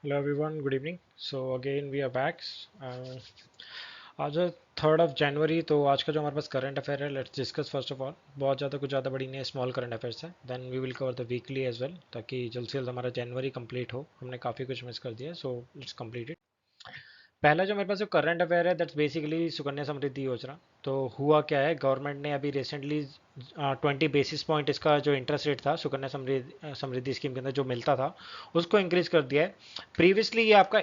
Hello everyone, good evening. So again we are back. आज 3rd of January, तो आज का जो हमारे पास करंट अफेयर है, let's discuss first of all. बहुत ज़्यादा कुछ ज़्यादा बड़ी नहीं है, स्मॉल करंट अफेयर्स है। Then we will cover the weekly as well, ताकि जल्द से जल्द हमारा जनवरी कंप्लीट हो। हमने काफ़ी कुछ मिस कर दिया है, सो लेट्स कंप्लीट इट। पहला जो मेरे पास जो करंट अफेयर है, दैट्स बेसिकली सुकन्या समृद्धि योजना। तो हुआ क्या है, गवर्नमेंट ने अभी रिसेंटली 20 बेसिस पॉइंट इसका जो इंटरेस्ट रेट था सुकन्या समृद्धि स्कीम के अंदर जो मिलता था, उसको इंक्रीज कर दिया है। प्रीवियसली ये आपका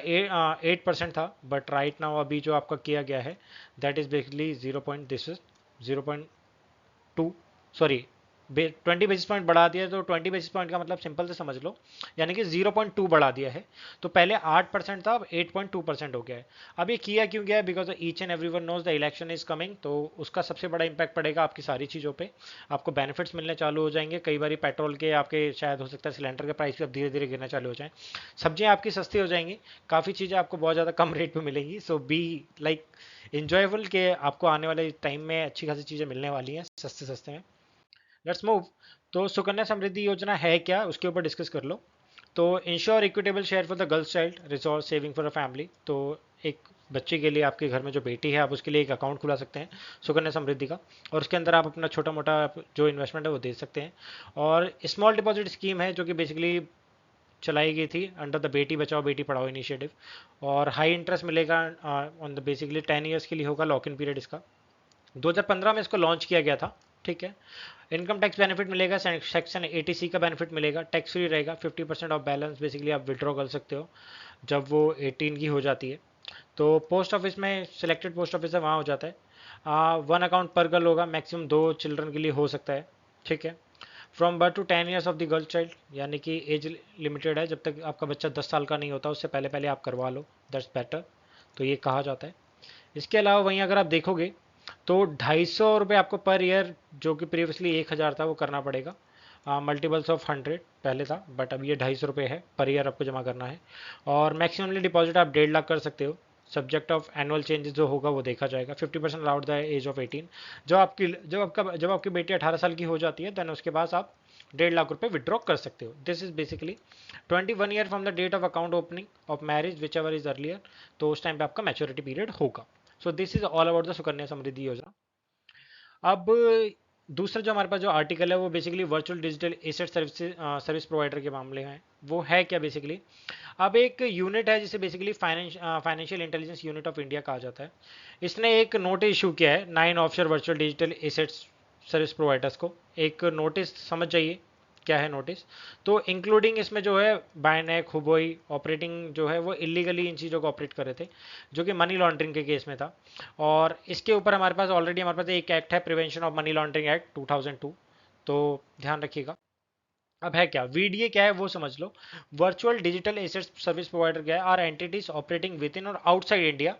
8% था, बट राइट नाउ अभी जो आपका किया गया है, that is basically 0.2, sorry, 20 basis point बढ़ा दिया है। तो 20 बेसिस पॉइंट का मतलब सिंपल से समझ लो, यानी कि 0.2 बढ़ा दिया है। तो पहले 8% था, अब 8.2% हो गया है। अब ये किया क्यों गया है? Because each and every one knows the election is coming, तो उसका सबसे बड़ा इंपैक्ट पड़ेगा आपकी सारी चीज़ों पे। आपको बेनिफिट्स मिलने चालू हो जाएंगे। कई बार पेट्रोल के आपके शायद हो सकता है सिलेंडर के प्राइस भी अब धीरे धीरे गिरना चालू हो जाए। सब्जियां आपकी सस्ती हो जाएंगी, काफ़ी चीज़ें आपको बहुत ज़्यादा कम रेट पे मिलेंगी। सो बी लाइक इंजॉयबल के आपको आने वाले टाइम में अच्छी खासी चीज़ें मिलने वाली हैं सस्ते सस्ते में। Let's move. तो सुकन्या समृद्धि योजना है क्या, उसके ऊपर डिस्कस कर लो। तो ensure equitable share for the girls child resource saving for a family. तो एक बच्चे के लिए, आपके घर में जो बेटी है, आप उसके लिए एक अकाउंट खुला सकते हैं सुकन्या समृद्धि का, और उसके अंदर आप अपना छोटा मोटा जो इन्वेस्टमेंट है वो दे सकते हैं। और स्मॉल डिपॉजिट स्कीम है जो कि बेसिकली चलाई गई थी under the Beti Bachao Beti Padhao initiative, और हाई इंटरेस्ट मिलेगा ऑन द बेसिकली 10 ईयर्स के लिए होगा लॉक इन पीरियड इसका। 2015 में इसको लॉन्च किया गया था, ठीक है। इनकम टैक्स बेनिफिट मिलेगा, सेक्शन 80C का बेनिफिट मिलेगा, टैक्स फ्री रहेगा। 50% ऑफ बैलेंस बेसिकली आप विड्रॉ कर सकते हो जब वो 18 की हो जाती है। तो पोस्ट ऑफिस में सिलेक्टेड पोस्ट ऑफिस है, वहाँ हो जाता है। 1 अकाउंट पर गर्ल होगा, मैक्सिमम 2 चिल्ड्रन के लिए हो सकता है, ठीक है। From birth to 10 years of the girl child, यानी कि एज लिमिटेड है, जब तक आपका बच्चा 10 साल का नहीं होता उससे पहले पहले आप करवा लो, दैट्स बेटर। तो ये कहा जाता है। इसके अलावा वहीं अगर आप देखोगे तो 250 रुपये आपको पर ईयर, जो कि प्रीवियसली 1000 था, वो करना पड़ेगा। मल्टीपल्स ऑफ 100 पहले था, बट अब ये 250 रुपये है पर ईयर आपको जमा करना है। और मैक्सिममली डिपॉजिट आप 1.5 लाख कर सकते हो। सब्जेक्ट ऑफ एनुअल चेंजेस जो होगा वो देखा जाएगा। 50% अलाउड द एज ऑफ 18। जब आपकी बेटी 18 साल की हो जाती है, देन उसके बाद आप 1.5 लाख रुपए विड्रॉ कर सकते हो। This is basically 21 year from the date of account opening of marriage whichever is earlier. तो उस टाइम पे आपका मैच्योरिटी पीरियड होगा। So this is all about the Sukanya Samriddhi Yojana. अब दूसरा जो हमारे पास जो आर्टिकल है वो basically virtual digital asset service provider के मामले में है। वो है क्या बेसिकली? अब एक यूनिट है जिसे basically financial intelligence unit of India कहा जाता है। इसने एक नोटिस इशू किया है 9 offshore virtual digital assets service providers को। एक नोटिस समझ जाइए क्या है नोटिस। तो इंक्लूडिंग इसमें जो है बायनेक हुबोई ऑपरेटिंग जो है वो इलीगली इन चीज़ों को ऑपरेट कर रहे थे, जो कि मनी लॉन्ड्रिंग के केस में था। और इसके ऊपर हमारे पास ऑलरेडी हमारे पास एक एक्ट है, prevention of money laundering act 2002। तो ध्यान रखिएगा। अब है क्या वीडीए, क्या है वो समझ लो। Virtual digital assets service provider क्या है? Are entities operating within और outside India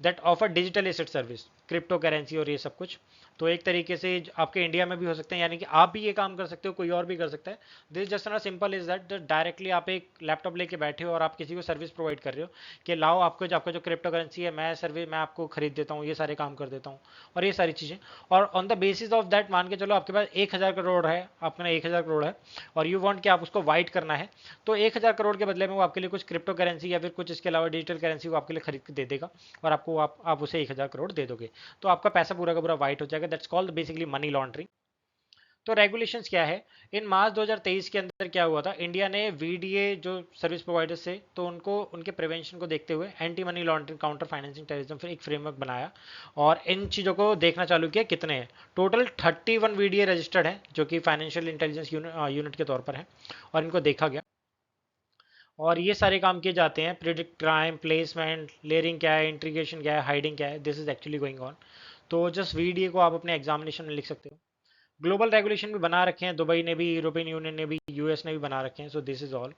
that offer digital asset service, crypto currency और ये सब कुछ। तो एक तरीके से आपके इंडिया में भी हो सकते हैं, यानी कि आप भी ये काम कर सकते हो, कोई और भी कर सकता है। दिस जस्ट ना सिंपल इज दैट डायरेक्टली आप एक लैपटॉप लेके बैठे हो और आप किसी को सर्विस प्रोवाइड कर रहे हो कि लाओ आपको जो आपका जो क्रिप्टो करेंसी है, मैं आपको खरीद देता हूँ, ये सारे काम कर देता हूँ और ये सारी चीज़ें। और on the basis of that मान के चलो आपके पास 1000 करोड़ है, आपका 1000 करोड़ है, और यू वांट कि आप उसको वाइट करना है। तो 1000 करोड़ के बदले में वो आपके लिए कुछ क्रिप्टो करेंसी या फिर कुछ इसके अलावा डिजिटल करेंसी वो आपके लिए खरीद के दे देगा, और आप उसे 1000 करोड़ दे दोगे। तो आपका पैसा पूरा का पूरा वाइट हो जाएगा। That's called basically money laundering. तो रेगुलेशंस क्या है? इन मार्च 2023 के अंदर क्या हुआ था, इंडिया ने वीडीए जो सर्विस प्रोवाइडर्स से, तो उनको उनके प्रिवेंशन को देखते हुए anti money laundering counter financing terrorism फिर एक फ्रेमवर्क बनाया, और इन चीज़ों को देखना चालू किया कितने हैं। टोटल 31 वीडीए रजिस्टर्ड है, जो कि फाइनेंशियल इंटेलिजेंस यूनिट के तौर पर है, और इनको देखा गया। और ये सारे काम किए जाते हैं, प्रिडिक्ट क्राइम, प्लेसमेंट, लेयरिंग क्या है, इंट्रीगेशन क्या है, हाइडिंग क्या है, this is actually going on. तो जस्ट वीडीए को आप अपने एग्जामिनेशन में लिख सकते हो। ग्लोबल रेगुलेशन भी बना रखे हैं, दुबई ने भी, यूरोपियन यूनियन ने भी, यूएस ने भी बना रखे हैं। सो दिस इज ऑल।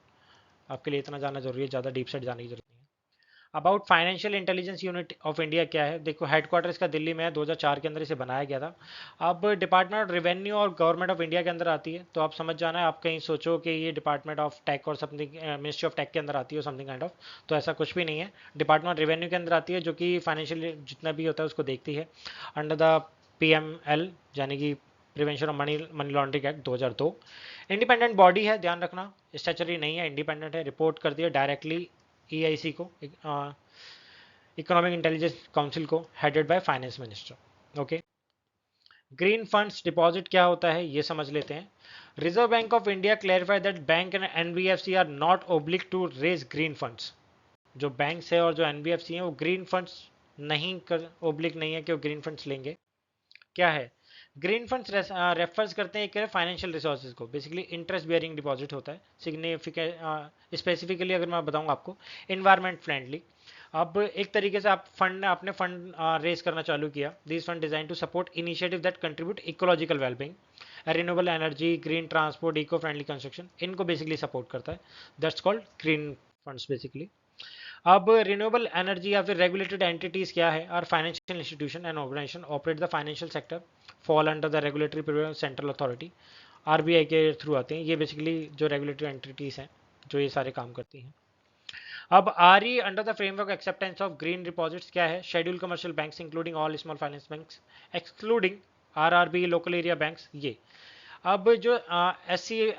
आपके लिए इतना जानना जरूरी है, ज़्यादा डीप साइड जाने की जरूरत नहीं है। About financial intelligence unit of India क्या है? देखो, हेडक्वार्टर इसका दिल्ली में है, 2004 के अंदर इसे बनाया गया था। अब डिपार्टमेंट ऑफ रेवेन्यू और गवर्नमेंट ऑफ इंडिया के अंदर आती है। तो आप समझ जाना, आप कहीं सोचो कि ये डिपार्टमेंट ऑफ टेक और समथिंग, मिनिस्ट्री ऑफ टेक के अंदर आती है समथिंग काइंड ऑफ। तो ऐसा कुछ भी नहीं है। डिपार्टमेंट ऑफ रेवेन्यू के अंदर आती है, जो कि फाइनेंशियल जितना भी होता है उसको देखती है, अंडर द PML, यानी कि prevention of money money laundering act 2002। Independent body है, ध्यान रखना, स्टैचुटरी नहीं है, इंडिपेंडेंट है, रिपोर्ट करती है डायरेक्टली EIC को, इकोनॉमिक इंटेलिजेंस काउंसिल को, headed by finance minister. Okay, green funds deposit क्या होता है ये समझ लेते हैं। Reserve bank of India clarify that bank and NBFC are not obliged to raise green funds. जो बैंक्स है और जो NBFC हैं वो ग्रीन फंड्स नहीं कर, ओब्लिग नहीं है कि वो ग्रीन फंड्स लेंगे। क्या है ग्रीन फंड्स? रेफर्स करते हैं एक फाइनेंशियल रिसोर्सेज को, बेसिकली इंटरेस्ट बेयरिंग डिपॉजिट होता है। सिग्निफिकेंट स्पेसिफिकली अगर मैं बताऊँ आपको, इन्वायरमेंट फ्रेंडली। अब एक तरीके से आप फंड, आपने फंड रेज करना चालू किया। This fund design to support initiative that contribute ecological wellbeing, renewable energy, green transport, eco friendly construction, इनको बेसिकली सपोर्ट करता है। That's called green funds basically. अब रिन्यूएबल एनर्जी या फिर रेगुलेटेड एंटिटीज क्या है? Are financial institution and organisation operate the financial sector, fall under the regulatory period central authority. RBI के through आते हैं ये बेसिकली जो रेगुलेटरी एंटिटीज हैं जो ये सारे काम करती हैं। अब RE under the framework acceptance of green deposits क्या है? Schedule commercial banks including all small finance banks excluding RRB, local area banks. ये अब जो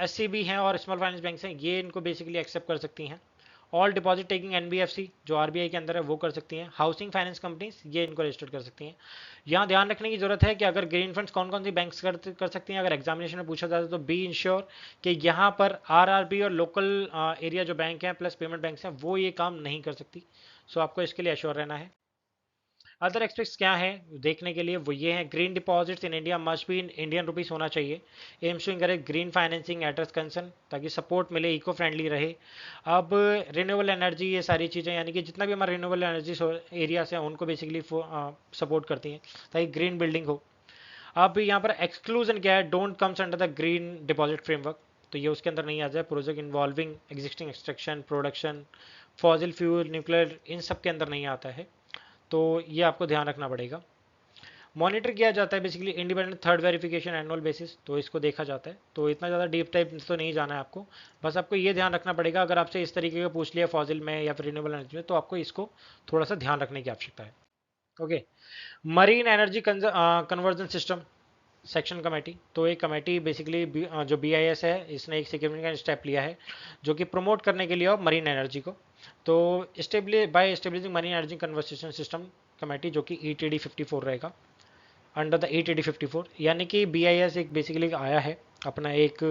SCB हैं और स्मॉल फाइनेंस बैंक्स हैं ये इनको बेसिकली एक्सेप्ट कर सकती हैं। ऑल डिपॉजिट टेकिंग NBFC जो RBI के अंदर है वो कर सकती हैं। हाउसिंग फाइनेंस कंपनीज ये इनको रजिस्टर कर सकती हैं। यहाँ ध्यान रखने की जरूरत है कि अगर ग्रीन फंड्स कौन कौन सी बैंक्स कर सकती हैं, अगर एग्जामिनेशन में पूछा जाता है तो बी इंश्योर कि यहाँ पर RRB और लोकल एरिया जो बैंक हैं प्लस पेमेंट बैंक्स हैं वो ये काम नहीं कर सकती। सो आपको इसके लिए एश्योर रहना है। अदर एक्सपेक्ट्स क्या है देखने के लिए, वो ये हैं। Green deposits in India must be in Indian rupees होना चाहिए। Aims to encourage green financing address concern, ताकि सपोर्ट मिले, इको फ्रेंडली रहे। अब रिन्यूएबल एनर्जी, ये सारी चीज़ें यानी कि जितना भी हमारे रिन्यूएबल एनर्जी एरियाज हैं उनको बेसिकली सपोर्ट करती हैं ताकि ग्रीन बिल्डिंग हो। अब यहाँ पर एक्सक्लूजन क्या है? Don't comes under the green deposit framework, तो ये उसके अंदर नहीं आ जाए। Project involving existing extraction, production, fossil fuel, nuclear, इन सब के अंदर नहीं आता है। तो ये आपको ध्यान रखना पड़ेगा। मॉनिटर किया जाता है basically independent third verification annual basis, तो इसको देखा जाता है। तो इतना ज़्यादा डीप टाइप तो नहीं जाना है आपको, बस आपको ये ध्यान रखना पड़ेगा अगर आपसे इस तरीके का पूछ लिया फॉसिल में या फिर रिन्यूएबल एनर्जी में तो आपको इसको थोड़ा सा ध्यान रखने की आवश्यकता है। Okay, marine energy conversion system section committee, तो एक कमेटी बेसिकली जो BIS है इसने एक सिग्निफिकेंट स्टेप लिया है जो कि प्रमोट करने के लिए मरीन एनर्जी को। तो establishing marine energy conversation system committee जो कि ETD 54 रहेगा, अंडर द ETD 54, यानी कि BIS एक बेसिकली आया है अपना एक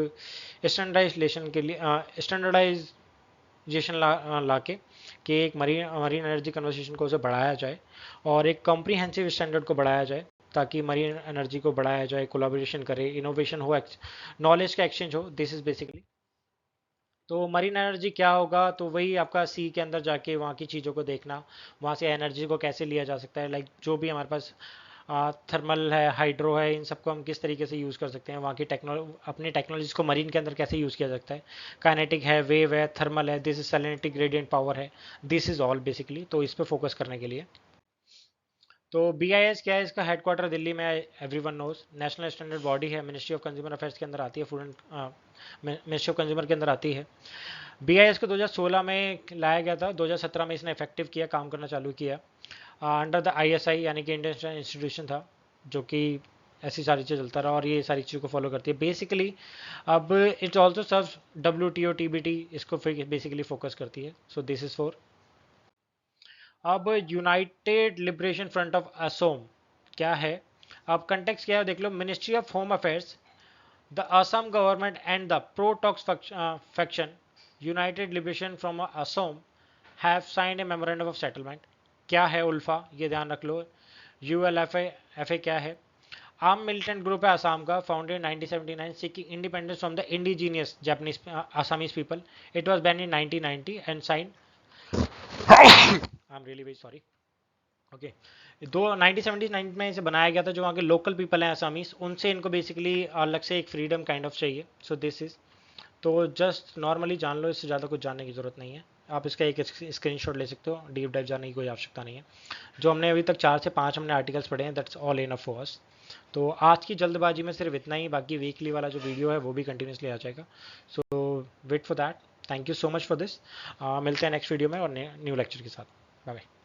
स्टैंडर्डाइजेशन के लिए, स्टैंडर्डाइजेशन ला के कि एक मरीन एनर्जी कन्वर्सेशन को उसे बढ़ाया जाए और एक कॉम्प्रीहेंसिव स्टैंडर्ड को बढ़ाया जाए ताकि मरीन एनर्जी को बढ़ाया जाए, कोलैबोरेशन करे, इनोवेशन हो, नॉलेज का एक्सचेंज हो। This is basically. तो मरीन एनर्जी क्या होगा? तो वही आपका सी के अंदर जाके वहाँ की चीज़ों को देखना, वहाँ से एनर्जी को कैसे लिया जा सकता है, लाइक जो भी हमारे पास थर्मल है, हाइड्रो है, इन सबको हम किस तरीके से यूज़ कर सकते हैं, वहाँ की अपनी टेक्नोलॉजीज को मरीन के अंदर कैसे यूज़ किया जाता है। काइनेटिक है, वेव है, थर्मल है, this is salinity gradient power है, दिस इज ऑल बेसिकली। तो इस पर फोकस करने के लिए तो BIS क्या है? इसका हेडक्वार्टर दिल्ली में है, everyone knows. National standard body है, मिनिस्ट्री ऑफ कंज्यूमर अफेयर्स के अंदर आती है, food and ministry of consumer के अंदर आती है। BIS को 2016 में लाया गया था, 2017 में इसने इफेक्टिव किया, काम करना चालू किया। अंडर द ISI यानी कि इंडियन इंस्टीट्यूशन था जो कि ऐसी सारी चीज़ चलता रहा और ये सारी चीज़ों को फॉलो करती है बेसिकली। अब it also serve WTO TBT, इसको बेसिकली फोकस करती है। So this is for. अब united liberation front of Asom क्या है? अब कंटेक्स्ट क्या है देख लो। Ministry of home affairs, the Assam government and the pro talks faction united liberation from Asom have signed a memorandum of settlement. क्या है उल्फा? ये ध्यान रख लो। ULFA क्या है? आर्म मिलिटेंट ग्रुप है असम का, founded 1979, seeking independence from the indigenous Japanese Assamese people. It was ban in 1990 and sign, I am really very sorry. Okay, 1979 में इसे बनाया गया था। जो वहाँ के लोकल पीपल हैं असमीज, उनसे इनको बेसिकली अलग से एक फ्रीडम काइंड ऑफ चाहिए। सो दिस इज, तो जस्ट नॉर्मली जान लो, इससे ज़्यादा कुछ जानने की ज़रूरत नहीं है। आप इसका एक स्क्रीनशॉट ले सकते हो, डीप डाइव जाने की कोई आवश्यकता नहीं है। जो हमने अभी तक 4 से 5 हमने आर्टिकल्स पढ़े हैं, that's all enough for us. तो आज की जल्दबाजी में सिर्फ इतना ही, बाकी वीकली वाला जो वीडियो है वो भी कंटिन्यूसली आ जाएगा। So wait for that. Thank you so much for this. मिलते हैं नेक्स्ट वीडियो में और न्यू लेक्चर के साथ। Bye bye.